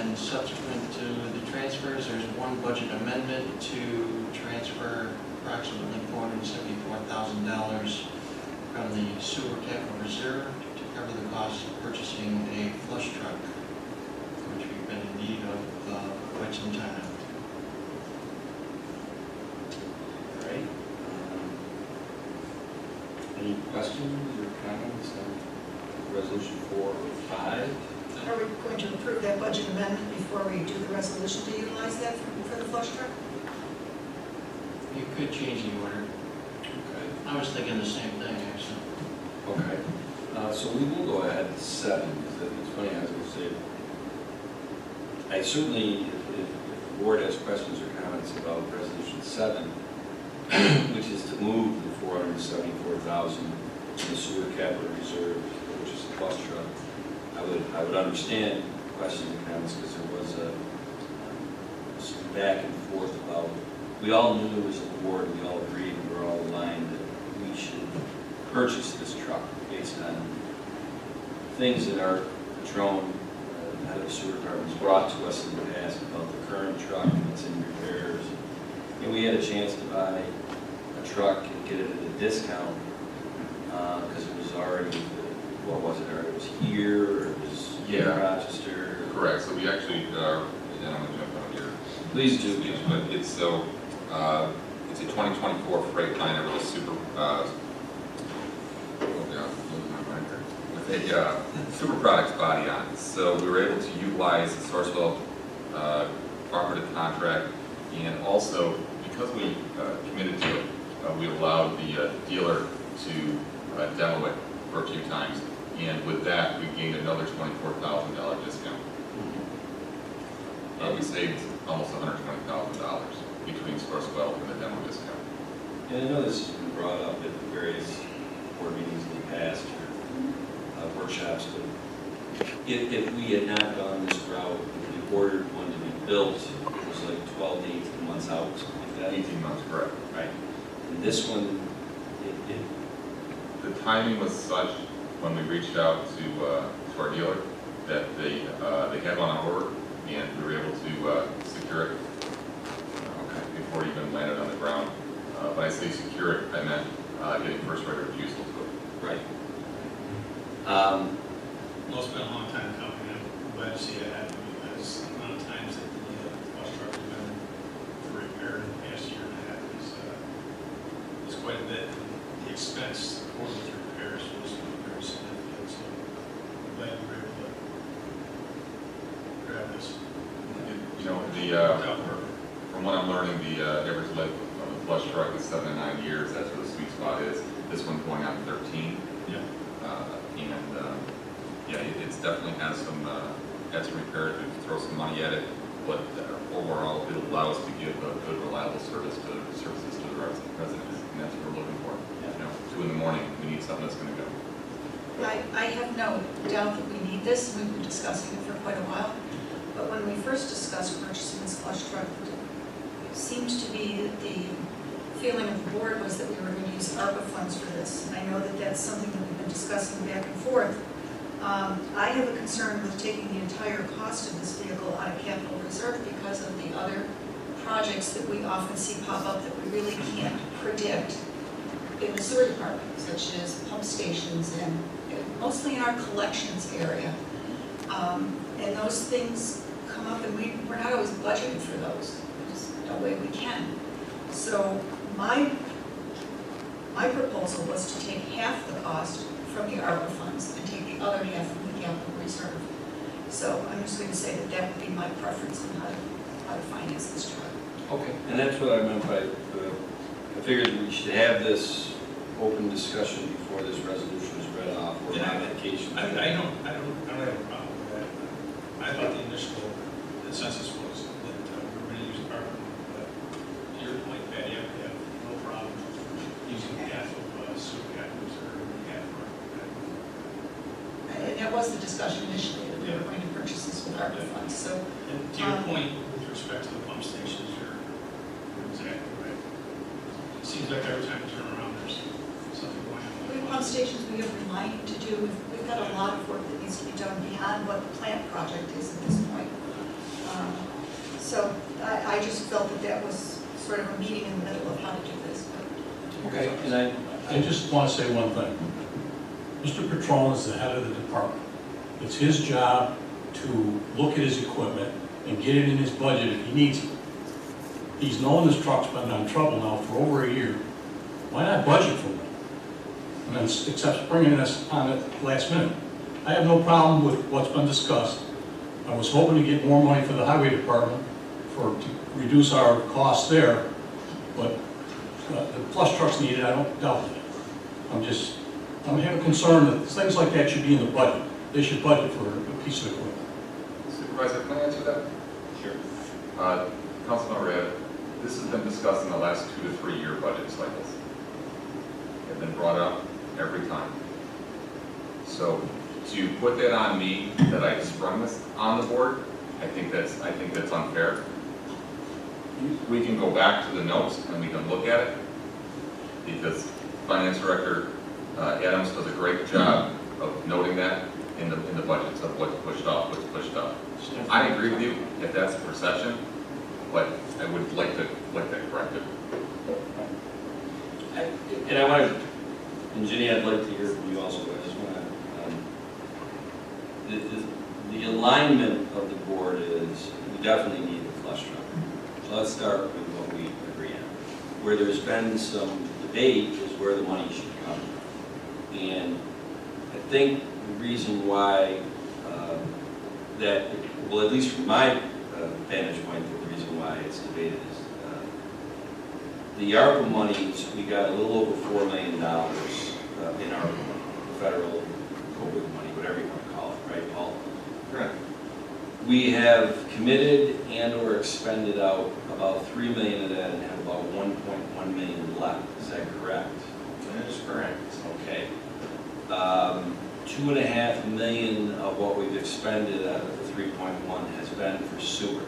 then subsequent to the transfers, there's one budget amendment to transfer approximately $474,000 from the sewer capital reserve to cover the cost of purchasing a flush truck, which we've been in need of quite some time. All right. Any questions or comments on resolution 4 or 5? Are we going to approve that budget amendment before we do the resolution to utilize that for the flush truck? You could change the order. Okay. I was thinking the same thing, actually. Okay. So we will go ahead to 7, because it's funny, I was going to say, I certainly, if the board has questions or comments about resolution 7, which is to move the $474,000 to the sewer capital reserve, which is the flush truck, I would understand questions and comments, because there was some back and forth about, we all knew as a board, we all agreed, we were all aligned that we should purchase this truck based on things that our patron, head of the sewer department, has brought to us in the past about the current truck that's in repairs. And we had a chance to buy a truck and get it at a discount because it was already, what was it? It was here, or it was in Rochester. Correct. So we actually, and I'm going to jump on here. Please do. But it's a 2024 Freightliner with a super, with a super products body on it. So we were able to utilize the Sourcewell cooperative contract, and also because we committed to it, we allowed the dealer to demo it for a few times, and with that we gained another $24,000 discount. We saved almost $120,000 between Sourcewell and the demo discount. And I know this has been brought up at various board meetings in the past, or workshops, but if we had not gone this route, if we ordered one to be built, it was like 12 to 18 months out, something like that. 18 months, correct. Right. And this one, The timing was such when we reached out to our dealer that they had one on order, and we were able to secure it before it even landed on the ground. When I say secure it, I meant getting first right of refusal to it. right. Well, it's been a long time coming. I'm glad to see it happen because the amount of times that the bus truck has been repaired in the past year and a half is quite a bit. The expense for those repairs was very significant, so I'm glad you were able to grab this. You know, from what I'm learning, the average life of a flush truck is 7 to 9 years. That's where the sweet spot is. This one's going on 13. Yeah. It's definitely has some repairs. We throw some money at it, but overall, it'll allow us to give a good, reliable services to the residents, and that's what we're looking for. You know, 2 in the morning, we need something that's going to go. I have no doubt that we need this. We've been discussing it for quite a while. But when we first discussed purchasing this flush truck, it seems to be that the feeling of the board was that we were going to use ARPA funds for this. And I know that that's something that we've been discussing back and forth. I have a concern with taking the entire cost of this vehicle out of capital reserve because of the other projects that we often see pop up that we really can't predict in the sewer department, such as pump stations and mostly in our collections area. And those things come up and we're not always budgeting for those. There's no way we can. So my proposal was to take half the cost from the ARPA funds and take the other half from the capital reserve. So I'm just going to say that that would be my preference on how to finance this truck. Okay. And that's what I meant by, I figured we should have this open discussion before this resolution is read off or modification. I don't have a problem with that. I thought the initial consensus was that we were going to use ARPA, but to your point, Patty, I have no problem using half of sewer capital reserve and half of ARPA. And that was the discussion initially, that we were going to purchase this with ARPA funds. So, And to your point, with respect to the pump stations, you're exactly right. It seems like every time you turn around, there's something going on. we have pump stations, we have reminding to do. We've got a lot of work that needs to be done beyond what the plant project is at this point. sort of a meeting in the middle of how to do this, but Okay, and I just want to say one thing. Mr. Petrone is the head of the department. It's his job to look at his equipment and get it in his budget if he needs it. He's known this truck's been on trouble now for over a year. Why not budget for it? And then, except bringing us on it last minute. I have no problem with what's been discussed. I was hoping to get more money for the highway department to reduce our costs there, but the flush trucks needed, I don't doubt it. I'm having concern that things like that should be in the budget. They should budget for a piece of equipment. Supervisor, can I answer that? sure. Councilmember Redd, this has been discussed in the last 2 to 3 year budget cycles. It's been brought up every time. So to put that on me, that I sprung this on the board, I think that's unfair. We can go back to the notes and we can look at it, because Finance Director Adams does a great job of noting that in the budgets of what's pushed off, what's pushed up. I agree with you if that's the perception, but I would like to correct it. And I want to, and Jenny, I'd like to hear from you also, but I just want to, the alignment of the board is, we definitely need a flush truck. So let's start with what we agree on. Where there's been some debate is where the money should come from. And I think the reason why that, well, at least from my vantage point, the reason why it's debated is the ARPA monies, we got a little over $4 million in our federal COVID money, whatever you want to call it, right, Paul? Correct. We have committed and or expended out about $3 million of that and have about $1.1 million left. Is that correct? That is correct. Okay. 2.5 million of what we've expended out of the 3.1 has been for sewer.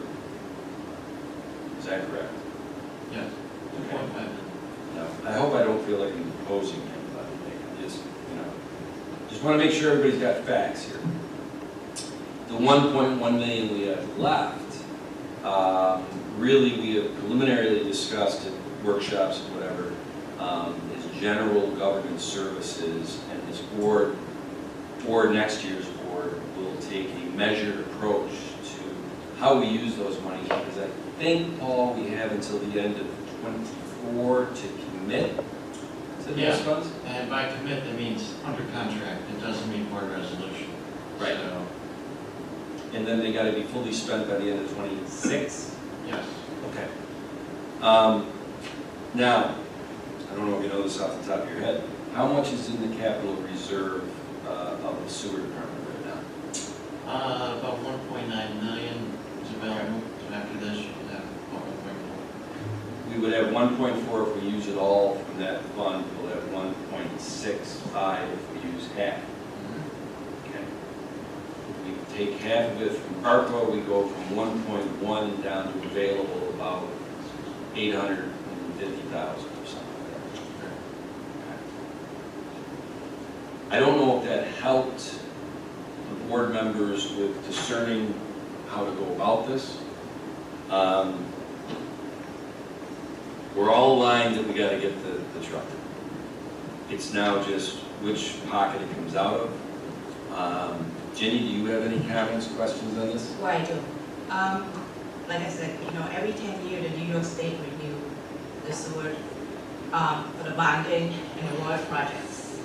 Is that correct? Yes. 2.5. No. I hope I don't feel like I'm opposing him, but I just, just want to make sure everybody's got facts here. The 1.1 million we have left, really we have preliminarily discussed at workshops and whatever, is general government services, and this board, or next year's board, will take a measured approach to how we use those monies, because I think, Paul, we have until the end of 24 to commit to those Yeah. funds? And by commit, that means under contract. It doesn't mean board resolution. Right. So, And then they got to be fully spent by the end of 26? yes. Okay. Now, I don't know if you know this off the top of your head, how much is in the capital reserve of the sewer department right now? About 1.9 million is available. So after this, you'll have about 1.4. We would have 1.4 if we use it all from that fund. We'll have 1.65 if we use half. Okay. If we take half of it from ARPA, we go from 1.1 down to available about 850,000 or something like that. I don't know if that helped the board members with discerning how to go about this. We're all aligned that we gotta get the truck. It's now just which pocket it comes out of. Jenny, do you have any comments, questions on this? Well, I do. Like I said, every 10 years, the New York State renew the sewer for the bonding and the water projects.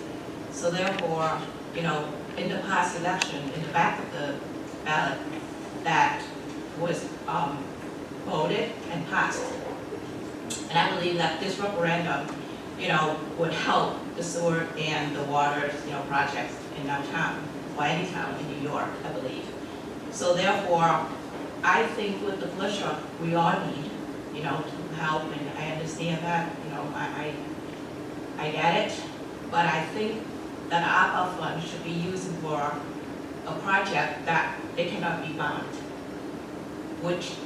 So therefore, in the past election, in the back of the ballot, that was voted and passed. And I believe that this referendum, would help the sewer and the water, projects in our town, or any town in New York, I believe. So therefore, I think with the flush truck, we all need, to help, and I understand that, I get it. But I think that ARPA fund should be used for a project that it cannot be bound, which,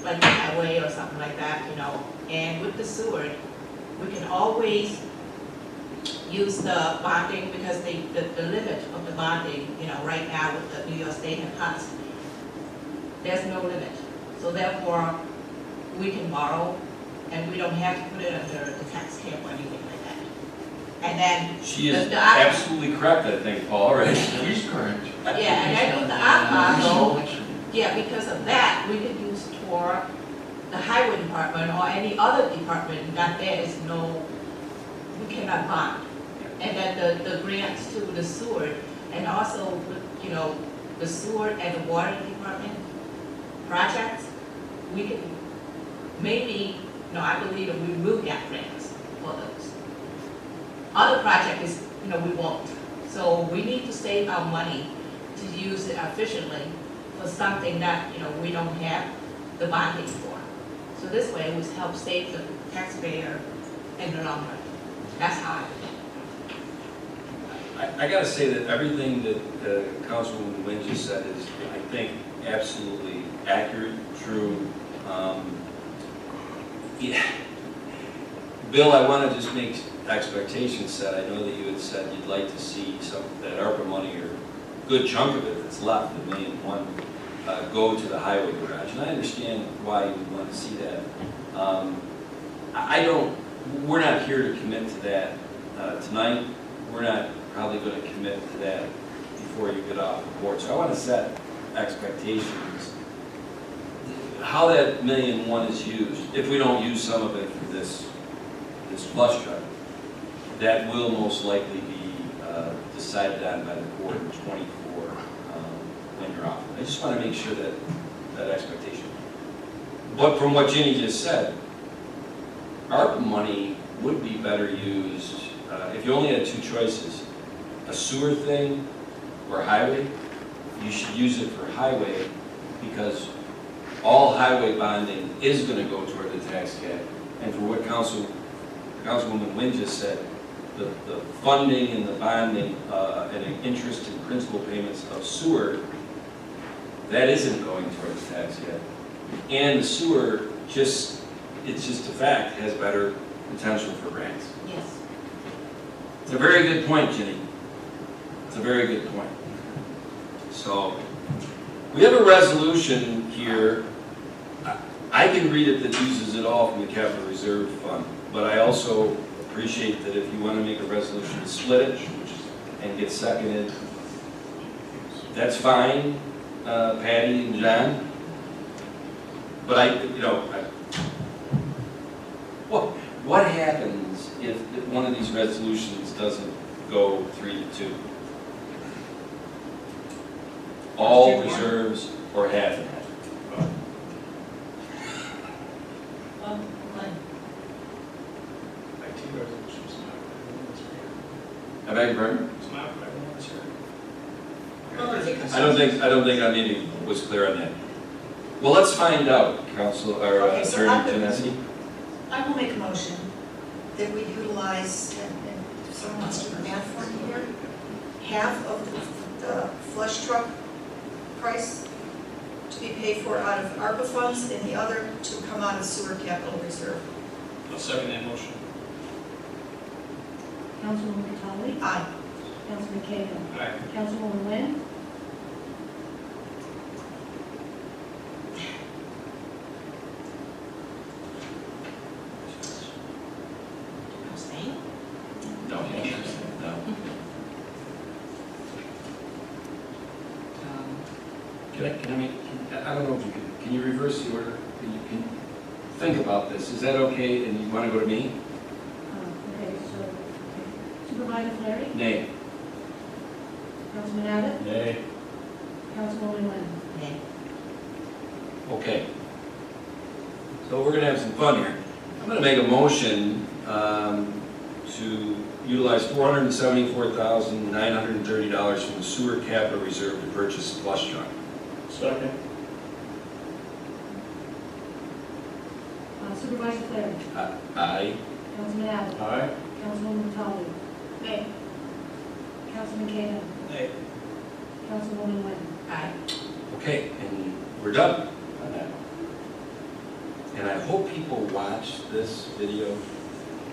like the highway or something like that, and with the sewer, we can always use the bonding, because the limit of the bonding, right now with the New York State and passed, there's no limit. So therefore, we can borrow, and we don't have to put it under the tax cap or anything like that. And then, She is The- absolutely correct, I think, Paul, right? He's correct. yeah, and I think the ARPA, yeah, because of that, we could use for the highway department or any other department that there is no, we cannot bond. And then the grants to the sewer, and also, you know, the sewer and the water department projects, we can, maybe, no, I believe that we will get grants for those. Other projects, you know, we won't. So we need to save our money to use it efficiently for something that, you know, we don't have the bonding for. So this way, we help save the taxpayer in the long run. That's how I feel. I gotta say that everything that Councilwoman Nguyen just said is, I think, absolutely accurate, true. Yeah. Bill, I wanna just make expectations set. I know that you had said you'd like to see some, that ARPA money, or a good chunk of it that's left, the $1.1 million, go to the highway garage. And I understand why you would want to see that. I don't, we're not here to commit to that tonight. We're not probably going to commit to that before you get off the board. So I want to set expectations. How that $1.1 million is used, if we don't use some of it for this flush truck, that will most likely be decided on by the board in 24 when you're off. I just want to make sure that expectation. But from what Ginny just said, ARPA money would be better used, if you only had two choices, a sewer thing or highway, you should use it for highway, because all highway bonding is going to go toward the tax cap. And for what Councilwoman Nguyen just said, the funding and the bonding and the interest and principal payments of sewer, that isn't going toward the tax cap. And the sewer, it's just a fact, has better potential for grants. Yes. It's a very good point, Ginny. It's a very good point. So, we have a resolution here. I can read it that uses it all from the capital reserve fund, but I also appreciate that if you want to make a resolution to split it and get seconded, that's fine, Patty and John. But what happens if one of these resolutions doesn't go 3-2? All reserves or half and half? IT resolution's not for everyone that's here. I beg your pardon? It's not for everyone that's here. Well, I don't think I maybe was clear on that. Well, let's find out, Council, or Okay, so Attorney I'm- Genesi. I will make a motion that we utilize, and if someone wants to do the math for me here, half of the flush truck price to be paid for out of ARPA funds, and the other to come out of sewer capital reserve. I'll second that motion. Councilwoman Catali, Aye. Councilman Cahill, Aye. Councilwoman Nguyen, Abstain? No. No. Can I make, I don't know if you can you reverse the order? Can think about this. Is that okay? And you want to go to me? okay, so Supervisor Fleury, Nay. Councilman Abbott, Nay. Councilwoman Nguyen. Nay. Okay. So we're going to have some fun here. I'm going to make a motion to utilize $474,930 from the sewer capital reserve to purchase a flush truck. Second. Supervisor Fleury, Aye. Councilman Abbott, Aye. Councilwoman Catali, Nay. Councilman Cahill, Nay. Councilwoman Nguyen. Aye. Okay, and we're done on that. And I hope people watch this video.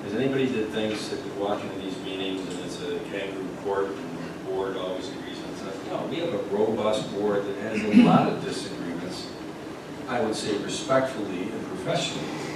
There's anybody that thinks that they're walking to these meetings and it's a kangaroo court and the board always agrees on stuff. No, we have a robust board that has a lot of disagreements. I would say respectfully and professionally,